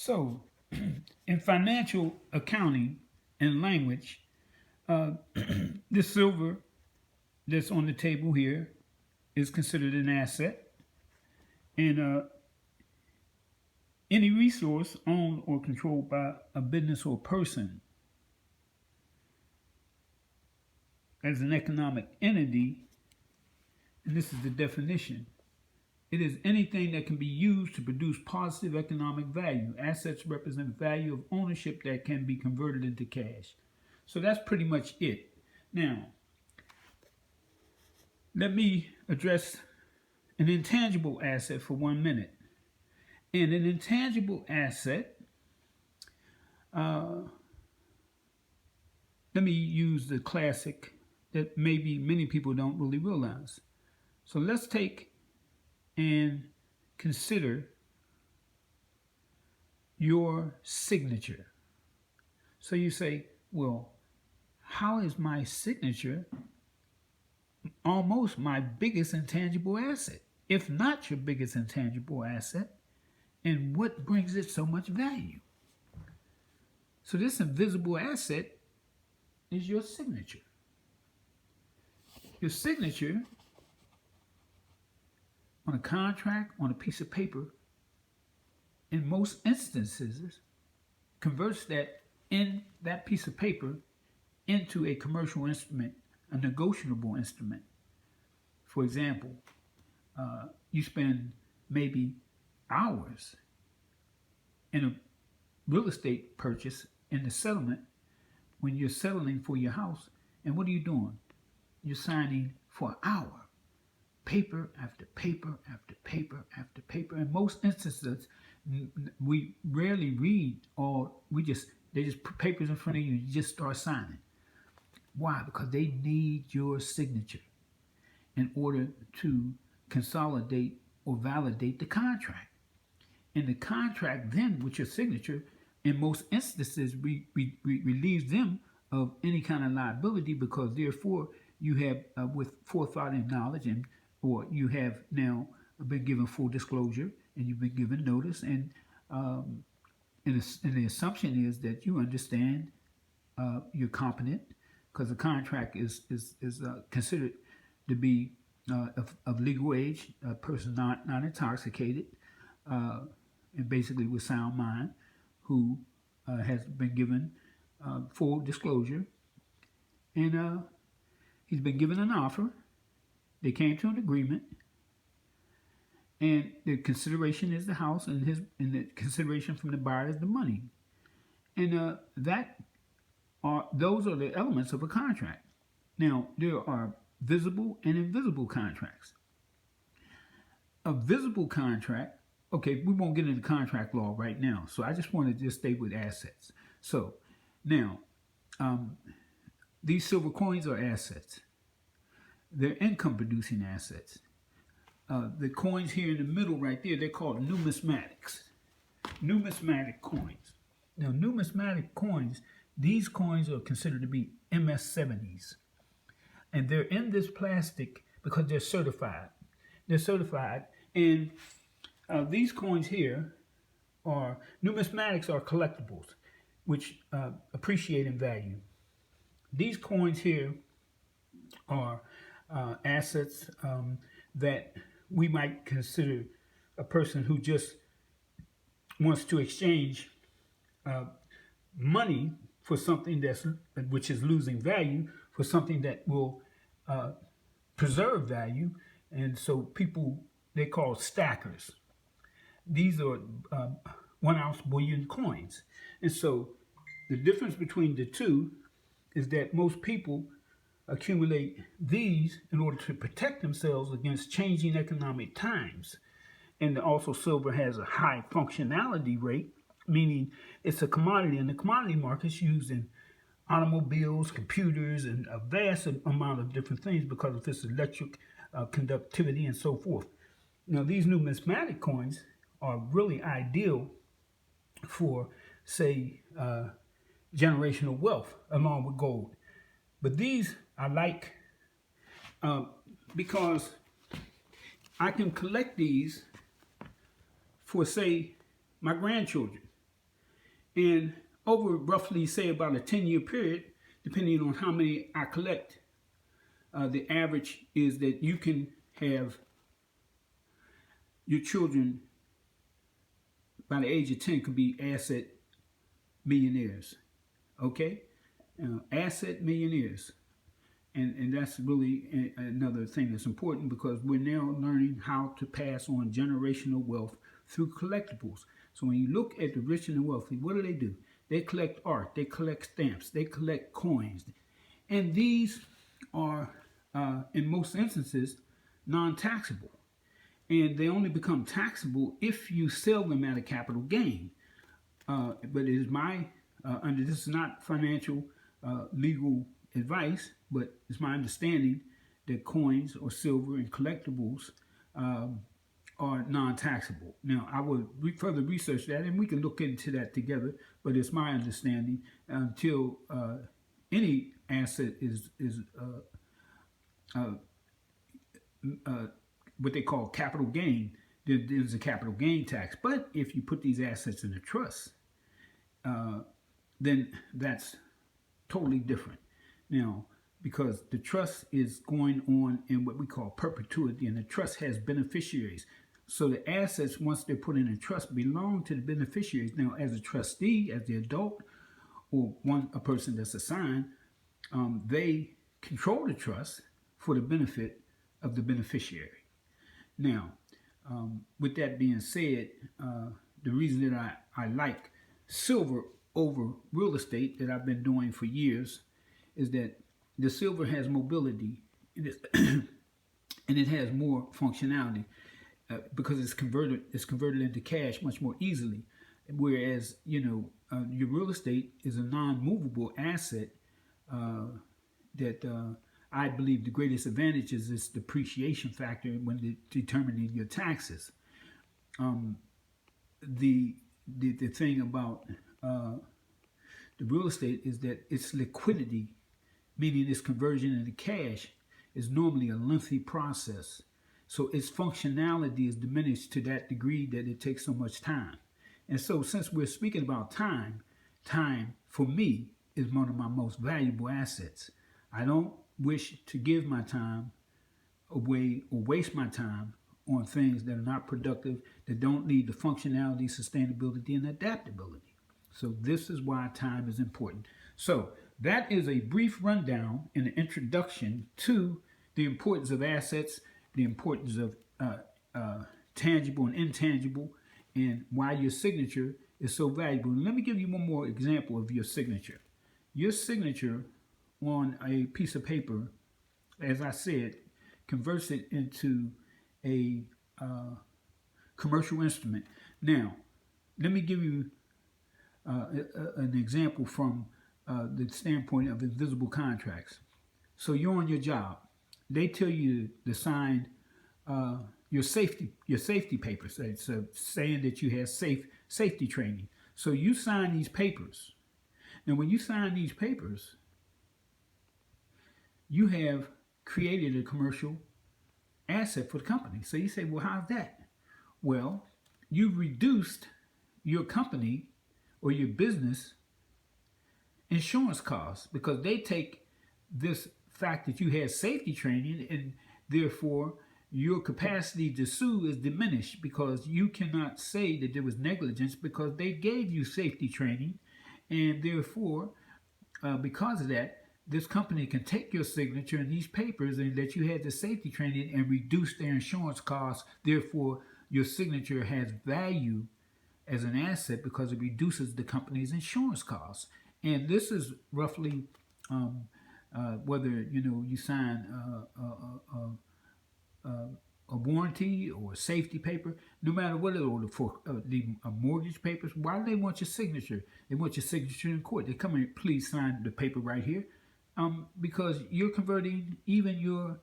So, in financial accounting and language, uh, this silver that's on the table here is considered an asset, and any resource owned or controlled by a business or person as an economic entity, and this is the definition. It is anything that can be used to produce positive economic value. Assets represent value of ownership that can be converted into cash. So that's pretty much it. Now, let me address an intangible asset for 1 minute. And an intangible asset, uh, let me use the classic that maybe many people don't really realize. So let's take and consider your signature. So you say, well, how is my signature almost my biggest intangible asset, if not your biggest intangible asset? And what brings it so much value? So this invisible asset is your signature. Your signature on a contract, on a piece of paper, in most instances, converts that piece of paper into a commercial instrument, a negotiable instrument. For example, you spend maybe hours in a real estate purchase in the settlement when you're settling for your house. And what are you doing? You're signing for an hour, paper after paper after paper after paper. In most instances, we rarely read, or they just put papers in front of you and you just start signing. Why? Because they need your signature in order to consolidate or validate the contract. And the contract then, with your signature, in most instances, relieves them of any kind of liability, because therefore you have, with forethought and knowledge, and or you have now been given full disclosure, and you've been given notice, and the assumption is that you understand, you're competent, because the contract is considered to be of legal age, a person not intoxicated, and basically with sound mind, who has been given full disclosure, and he's been given an offer. They came to an agreement, and the consideration is the house, and the consideration from the buyer is the money, and those are the elements of a contract. Now, there are visible and invisible contracts. A visible contract, okay, we won't get into contract law right now, so I just want to just stay with assets. So now, these silver coins are assets. They're income producing assets. The coins here in the middle right there, they're called numismatics. Numismatic coins. Now, numismatic coins, these coins are considered to be MS-70s. And they're in this plastic because they're certified. They're certified, and these coins here are numismatics, are collectibles, which appreciate in value. These coins here are assets that we might consider a person who just wants to exchange money for something which is losing value, for something that will preserve value. And so people, they call stackers. These are 1 ounce bullion coins. And so the difference between the two is that most people accumulate these in order to protect themselves against changing economic times. And also, silver has a high functionality rate, meaning it's a commodity, and the commodity market's used in automobiles, computers, and a vast amount of different things because of its electric conductivity and so forth. Now, these numismatic coins are really ideal for, say, generational wealth along with gold. But these I like because I can collect these for, say, my grandchildren. And over roughly, say, about a 10-year period, depending on how many I collect, the average is that you can have your children by the age of 10 could be asset millionaires. Okay? Asset millionaires. And that's really another thing that's important, because we're now learning how to pass on generational wealth through collectibles. So when you look at the rich and the wealthy, what do? They collect art, they collect stamps, they collect coins. And these are, in most instances, non-taxable. And they only become taxable if you sell them at a capital gain. But it is this is not financial legal advice, but it's my understanding that coins or silver and collectibles are non-taxable. Now, I will further research that, and we can look into that together. But it's my understanding until any asset is what they call capital gain, there's a capital gain tax. But if you put these assets in a trust, then that's totally different. Now, because the trust is going on in what we call perpetuity, and the trust has beneficiaries. So the assets, once they're put in a trust, belong to the beneficiaries. Now, as a trustee, as the adult, or a person that's assigned, they control the trust for the benefit of the beneficiary. Now, with that being said, the reason that I like silver over real estate, that I've been doing for years, is that the silver has mobility and it has more functionality because it's converted into cash much more easily. Whereas, your real estate is a non-movable asset that I believe the greatest advantage is its depreciation factor when determining your taxes. The thing about the real estate is that its liquidity, meaning its conversion into cash, is normally a lengthy process. So its functionality is diminished to that degree that it takes so much time. And so since we're speaking about time for me is one of my most valuable assets. I don't wish to give my time away or waste my time on things that are not productive, that don't lead to functionality, sustainability, and adaptability. So this is why time is important. So that is a brief rundown and an introduction to the importance of assets, the importance of tangible and intangible, and why your signature is so valuable. And let me give you one more example of your signature. Your signature on a piece of paper, as I said, converts it into a commercial instrument. Now, let me give you an example from the standpoint of invisible contracts. So you're on your job. They tell you to sign your safety papers, so saying that you have safety training. So you sign these papers. Now, when you sign these papers, you have created a commercial asset for the company. So you say, well, how's that? Well, you've reduced your company or your business insurance costs, because they take this fact that you had safety training, and therefore your capacity to sue is diminished, because you cannot say that there was negligence because they gave you safety training, and therefore because of that, this company can take your signature in these papers and that you had the safety training and reduce their insurance costs. Therefore, your signature has value as an asset because it reduces the company's insurance costs. And this is roughly whether you sign a warranty or a safety paper, no matter what it is, for the mortgage papers. Why do they want your signature? They want your signature in court. They come in, please sign the paper right here, because you're converting even your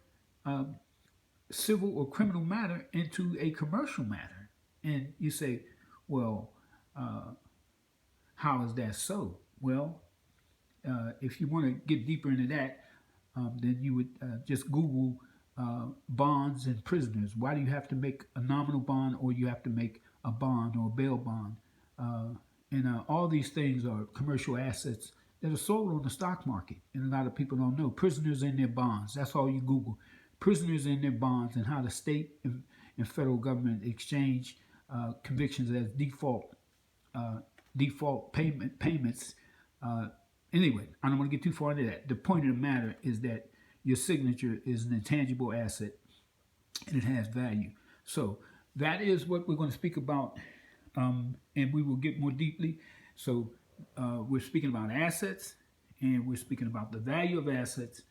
civil or criminal matter into a commercial matter. And you say, well, how is that so? Well, if you want to get deeper into that, then you would just Google bonds and prisoners. Why do you have to make a nominal bond, or you have to make a bond or a bail bond? And all these things are commercial assets that are sold on the stock market. And a lot of people don't know. Prisoners in their bonds. That's all you Google. Prisoners in their bonds and how the state and federal government exchange convictions as uh, default payments. Uh, anyway, I don't want to get too far into that. The point of the matter is that your signature is an intangible asset and it has value. So that is what we're going to speak about, and we will get more deeply. So we're speaking about assets, and we're speaking about the value of assets,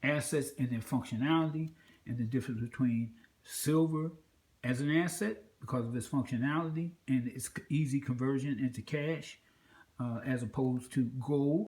assets and their functionality, and the difference between silver as an asset because of its functionality and its easy conversion into cash, as opposed to gold